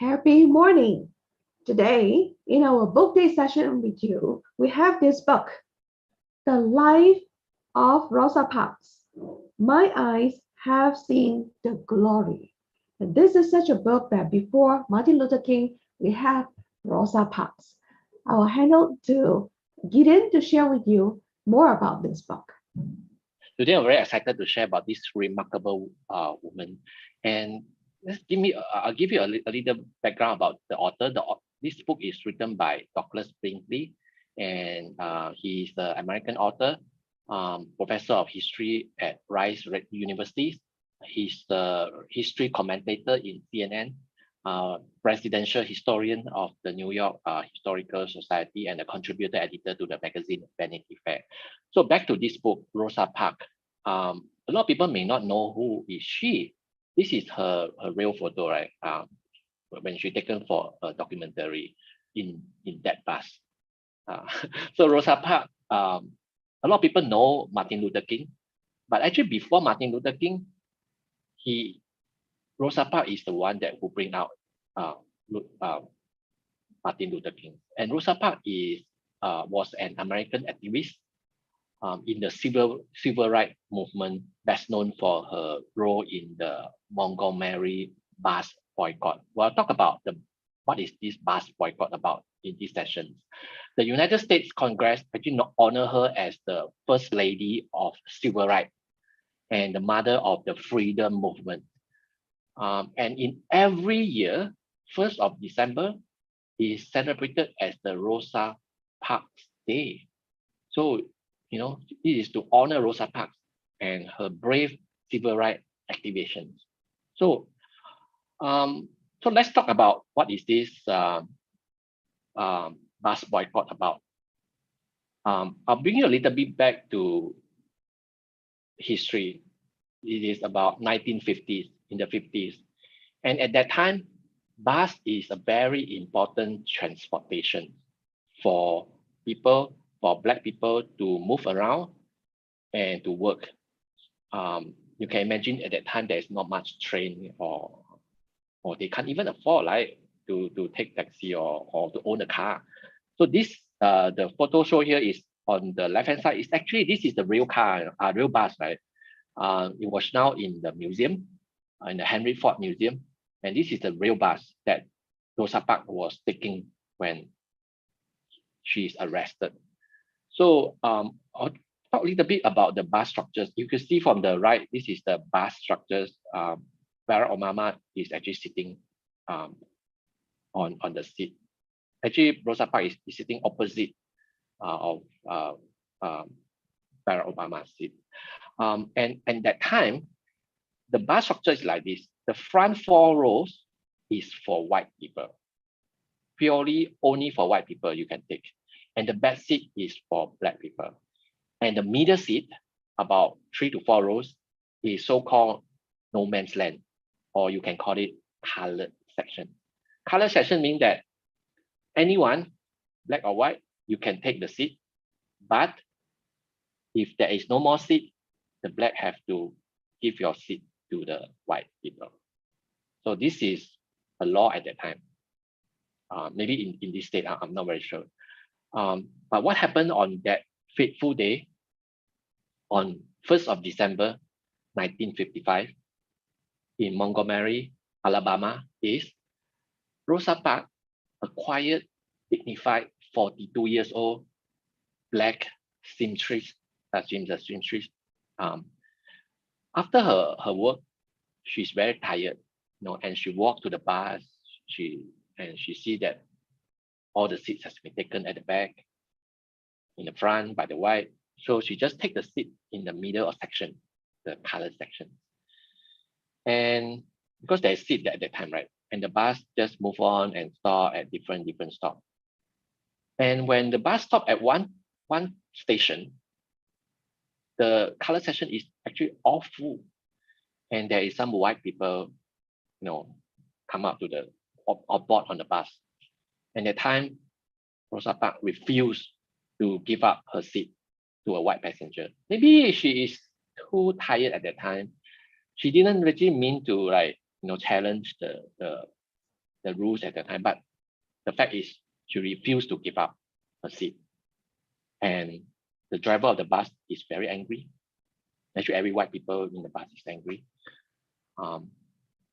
Happy morning. Today, in our book day session with you, we have this book, The Life of Rosa Parks. My eyes have seen the glory. And this is such a book that before Martin Luther King, we have Rosa Parks. I will hand over to Gideon to share with you more about this book. Today, I'm very excited to share about this remarkable woman. And I'll give you a little background about the author. This book is written by Douglas Brinkley, and he's the American author, professor of history at Rice University. He's the history commentator in CNN, presidential historian of the New York Historical Society, and a contributor editor to the magazine Vanity Fair. So back to this book, Rosa Parks. A lot of people may not know who is she. This is her real photo, right? When she taken for a documentary in that bus. So Rosa Parks, a lot of people know Martin Luther King, but actually before Martin Luther King, Rosa Parks is the one that will bring out Martin Luther King. And Rosa Parks was an American activist in the civil rights movement, best known for her role in the Montgomery bus boycott. We'll talk about what is this bus boycott about in this session. The United States Congress actually honor her as the first lady of civil rights and the mother of the freedom movement. And in every year, 1st of December is celebrated as the Rosa Parks Day. So, it is to honor Rosa Parks and her brave civil rights activations. So let's talk about what is this bus boycott about. I'll bring you a little bit back to history. It is about 1950s, in the 50s. And at that time, bus is a very important transportation for people, for Black people to move around and to work. You can imagine at that time, there's not much train or they can't even afford to take taxi or to own a car. So this, the photo show here is on the left-hand side. It's actually, this is the real car, real bus, right? It was now in the museum, in the Henry Ford Museum. And this is the real bus that Rosa Parks was taking when she's arrested. So I'll talk a little bit about the bus structures. You can see from the right, this is the bus structures. Barack Obama is actually sitting on the seat. Actually, Rosa Parks is sitting opposite of Barack Obama's seat. And that time, the bus structure is like this. The front 4 rows is for white people. Purely only for white people you can take. And the back seat is for Black people. And the middle seat, about 3 to 4 rows, is so-called no man's land, or you can call it colored section. Colored section means that anyone, Black or white, you can take the seat, but if there is no more seat, the Black have to give your seat to the white people. So this is a law at that time. Maybe in this state, I'm not very sure. But what happened on that fateful day, on 1st of December, 1955, in Montgomery, Alabama, is Rosa Parks, a quiet, dignified, 42 years old, Black seamstress, she's a seamstress. After her work, she's very tired, and she walked to the bus. She see that all the seats has been taken at the back, in the front by the white. So she just take the seat in the middle of section, the colored section. And because there's seat at that time, right? And the bus just move on and stop at different stops. And when the bus stopped at one station, the colored section is actually all full. And there is some white people, come up to the board on the bus. And at the time, Rosa Parks refused to give up her seat to a white passenger. Maybe she is too tired at that time. She didn't really mean to challenge the the rules at the time. But the fact is, she refused to give up her seat. And the driver of the bus is very angry. Actually, every white people in the bus is angry.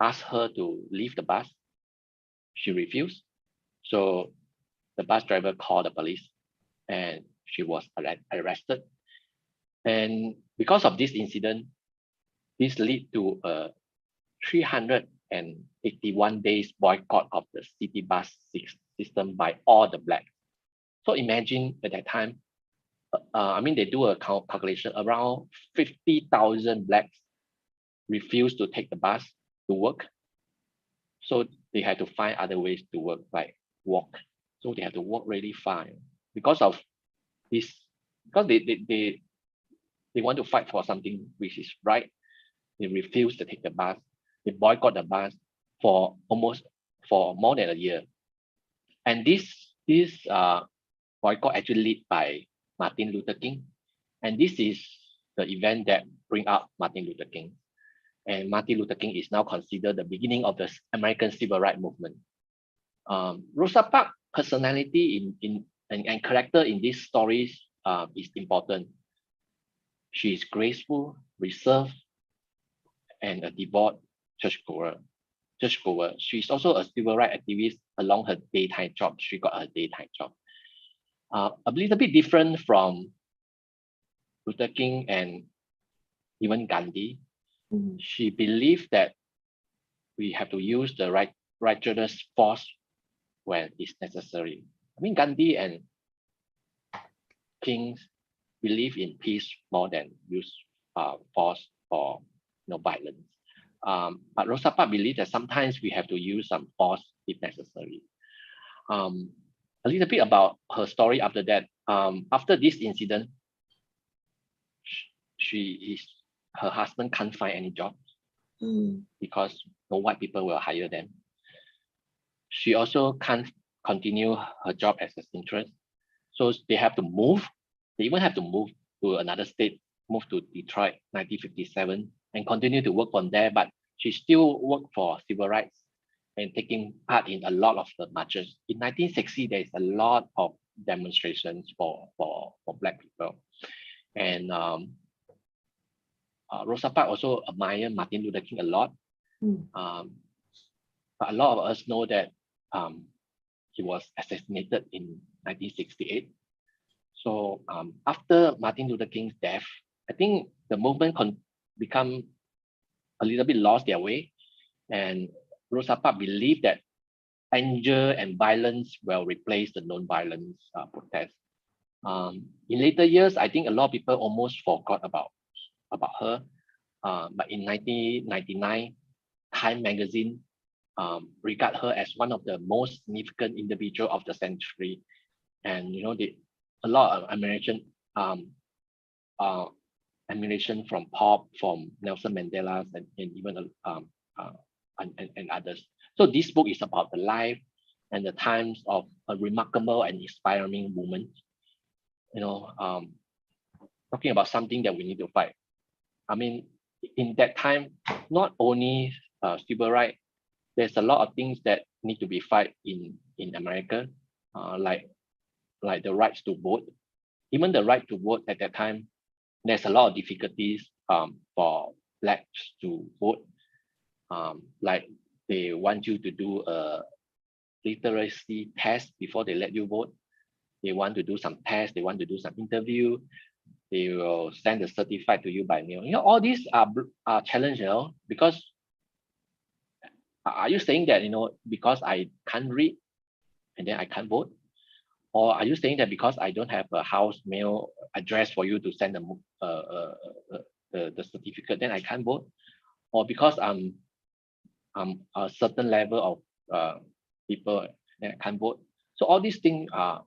Asked her to leave the bus. She refused. So the bus driver called the police and she was arrested. And because of this incident, this led to a 381 days boycott of the city bus system by all the blacks. So imagine at that time, they do a calculation, around 50,000 blacks refused to take the bus to work. So they had to find other ways to work, like walk. So they had to walk really far because of this, because they want to fight for something which is right. They refuse to take the bus. They boycott the bus for more than a year. And this boycott actually led by Martin Luther King. And this is the event that bring up Martin Luther King. And Martin Luther King is now considered the beginning of the American civil rights movement. Rosa Parks' personality and character in these stories is important. She is graceful, reserved, and a devout churchgoer. She is also a civil rights activist along her daytime job. She got her daytime job. A little bit different from Luther King and even Gandhi. She believed that we have to use the righteous force when it's necessary. Gandhi and King believe in peace more than use force or violence. But Rosa Parks believes that sometimes we have to use some force if necessary. A little bit about her story after that. After this incident, her husband can't find any job because no white people will hire them. She also can't continue her job as a seamstress. So they have to move. They even have to move to another state, move to Detroit, 1957, and continue to work from there. But she still worked for civil rights and taking part in a lot of the marches. In 1960, there is a lot of demonstrations for Black people. And Rosa Parks also admired Martin Luther King a lot. But a lot of us know that he was assassinated in 1968. So after Martin Luther King's death, I think the movement become a little bit lost their way. And Rosa Parks believed that anger and violence will replace the non-violence protest. In later years, I think a lot of people almost forgot about her. But in 1999, Time magazine regard her as one of the most significant individual of the century. And a lot of admiration from Pop, from Nelson Mandela, and even and others. So this book is about the life and the times of a remarkable and inspiring woman. Talking about something that we need to fight. In that time, not only civil rights, there's a lot of things that need to be fight in America, like the rights to vote. Even the right to vote at that time, there's a lot of difficulties for blacks to vote. Like they want you to do a literacy test before they let you vote. They want to do some tests. They want to do some interview. They will send the certificate to you by mail. All these are challenge, because are you saying that, because I can't read and then I can't vote? Or are you saying that because I don't have a house mail address for you to send the certificate, then I can't vote? Or because I'm a certain level of people, then I can't vote? So all these things are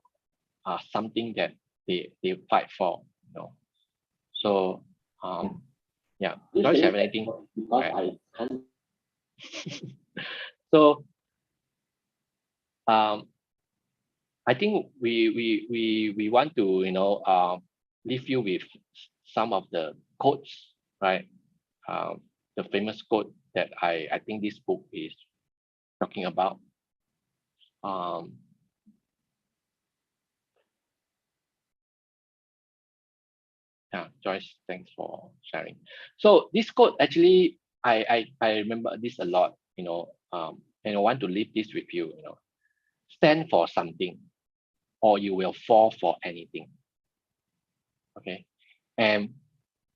something that they fight for. So yeah, Joyce, have anything? Because I can't. So I think we want to leave you with some of the quotes, right? The famous quote that I think this book is talking about. Um, yeah, Joyce, thanks for sharing. So this quote actually, I remember this a lot, and I want to leave this with you, stand for something or you will fall for anything. Okay. And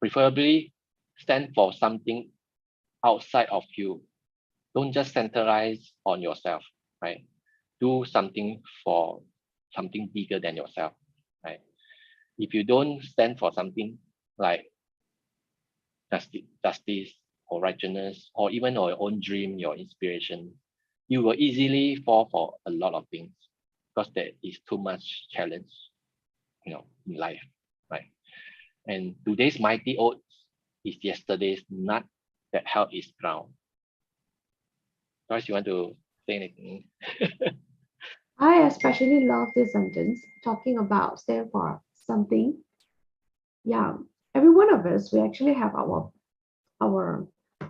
preferably stand for something outside of you. Don't just centralize on yourself, right? Do something for something bigger than yourself, right? If you don't stand for something like justice or righteousness, or even your own dream, your inspiration, you will easily fall for a lot of things because there is too much challenge, in life, right? And today's mighty oats is yesterday's nut that held its ground. Joyce, you want to say anything? I especially love this sentence talking about stand for something. Yeah, every one of us, we actually have our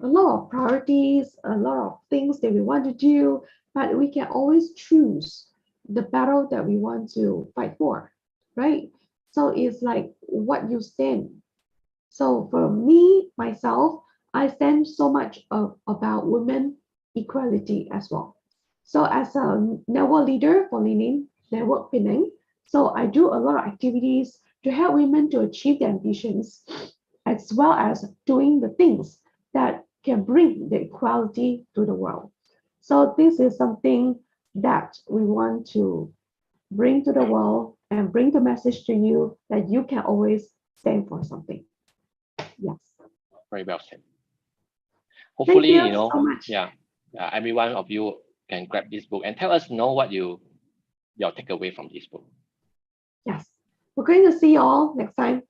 a lot of priorities, a lot of things that we want to do, but we can always choose the battle that we want to fight for, right? So it's like what you stand. So for me, myself, I stand so much about women equality as well. So as a network leader for Leaning Network Penang, so I do a lot of activities to help women to achieve their ambitions, as well as doing the things that can bring the equality to the world. So this is something that we want to bring to the world and bring the message to you that you can always stand for something. Yes. Very well said. Thank Hopefully, you so much. yeah, every one of you can grab this book and tell us what your takeaway from this book. Yes. We're going to see you all next time.